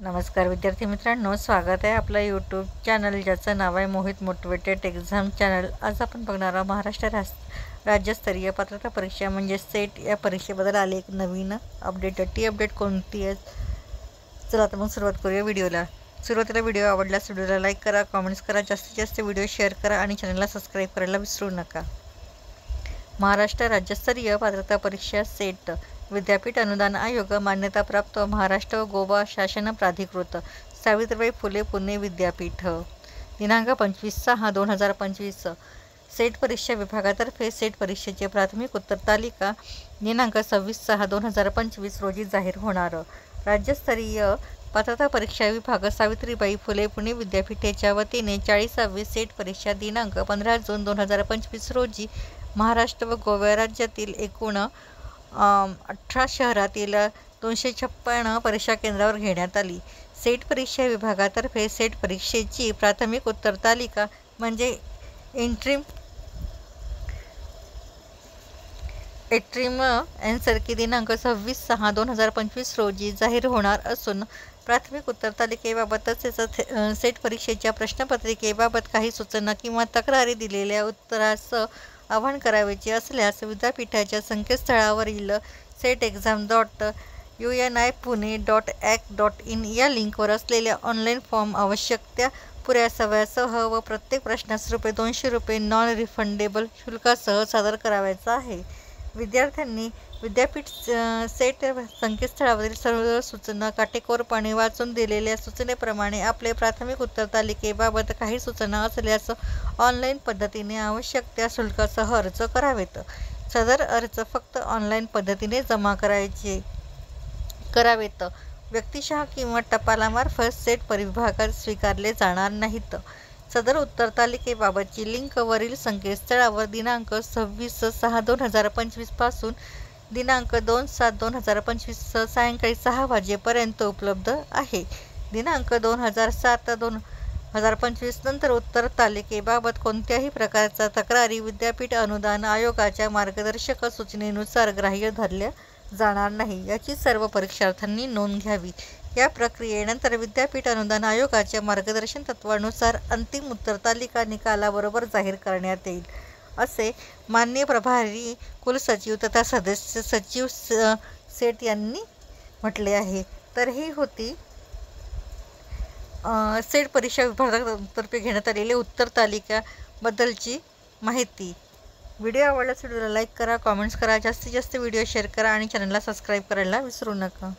नमस्कार विद्यार्थी मित्रांनो, स्वागत आहे आपलं यूट्यूब चॅनल ज्याचं नाव आहे मोहित मोटिवेटेड एक्झाम चॅनल। आज आपण बघणार आहोत महाराष्ट्र राज्यस्तरीय पात्रता परीक्षा म्हणजे सेट या परीक्षेबद्दल आले एक नवीन अपडेट। ती अपडेट कोणती आहे, चला तर मग सुरुवात करूया व्हिडिओला। सुरुवातीला व्हिडिओ आवडल्यास व्हिडिओला लाईक करा, कमेंट्स करा, जास्तीत जास्त व्हिडिओ शेअर करा आणि चॅनलला सबस्क्राईब करायला विसरू नका। महाराष्ट्र राज्यस्तरीय पात्रता परीक्षा सेट विद्यापीठ अनुदान आयोग मान्यताप्राप्त महाराष्ट्र व गोवा शासन प्राधिकृत सावित्रीबाई फुले पुणे विद्यापीठ दिनांक 25/6/2025 सेट परीक्षा विभागातर्फे सेट परीक्षेचे प्राथमिक उत्तर तालिका दिनांक 26/6/2025 रोजी जाहीर होणार। राज्यस्तरीय पात्रता परीक्षा विभाग सावित्रीबाई फुले पुणे विद्यापीठाच्या वतीने 40वी सेट परीक्षा दिनांक 15 जून 2025 रोजी महाराष्ट्र व गोवा राज्यातील एकूण 18 शहरातील 256 परीक्षा केंद्रावर घेण्यात आली। सेट परीक्षा विभागातर्फे सेट परीक्षेची प्राथमिक उत्तर तालिका म्हणजे एंट्रीम ॲन्सर की दिनांक 26/6/2025 रोजी जाहीर होणार असून प्राथमिक उत्तर तालिकेबाबत तसेच सेट परीक्षेच्या प्रश्नपत्रिकेबाबत काही सूचना किंवा तक्रारी दिलेल्या उत्तरास आवाहन करावयाचे असल्यास विद्यापीठाच्या संकेतस्थळावरील setexam.unipune.ac.in या लिंकवर असलेल्या ऑनलाईन फॉर्म आवश्यक त्या पुराव्यासह व प्रत्येक प्रश्नास ₹200 नॉन रिफंडेबल शुल्कासह सादर करावयाचा आहे। विद्यार्थ्यांनी विद्यापीठ सेट संकेतस्थळावरील सर्व सूचना काटेकोरपणे वाचून दिलेल्या सूचनेप्रमाणे आपले प्राथमिक उत्तर तालिकेबाबत काही सूचना असल्यास ऑनलाईन पद्धतीने आवश्यक त्या शुल्कासह अर्ज करावेत। सदर अर्ज फक्त ऑनलाईन पद्धतीने जमा करावेत। व्यक्तिशः किंवा टपालामार्फत सेट परिविभागात स्वीकारले जाणार नाहीत। सदर उत्तर तालिकेबाबतची लिंक वरील संकेतस्थळावर दिनांक 26/6/2025 पासून दिनांक 2/7/2025 सायंकाळी 6 वाजेपर्यंत उपलब्ध आहे। दिनांक 2/7/2025 नंतर उत्तर तालिकेबाबत कोणत्याही प्रकारच्या तक्रारी विद्यापीठ अनुदान आयोगाच्या मार्गदर्शक सूचनेनुसार ग्राह्य धरल्या जाणार नाही, याची सर्व परीक्षार्थ्यांनी नोंद घ्यावी। या प्रक्रियेनंतर विद्यापीठ अनुदान आयोगाच्या मार्गदर्शन तत्वानुसार अंतिम उत्तर तालिका निकालाबरोबर जाहीर करण्यात येईल, असे माननीय प्रभारी कुलसचिव तथा सदस्य सचिव सेट यांनी म्हटले आहे। तर ही होती सेट परीक्षा विभागातर्फे घेण्यात आलेली उत्तर तालिकाबद्दलची माहिती। व्हिडिओ आवडल्यास व्हिडिओला लाईक करा, कमेंट्स करा, जास्तीत जास्त व्हिडिओ शेअर करा आणि चॅनलला सबस्क्राईब करायला विसरू नका।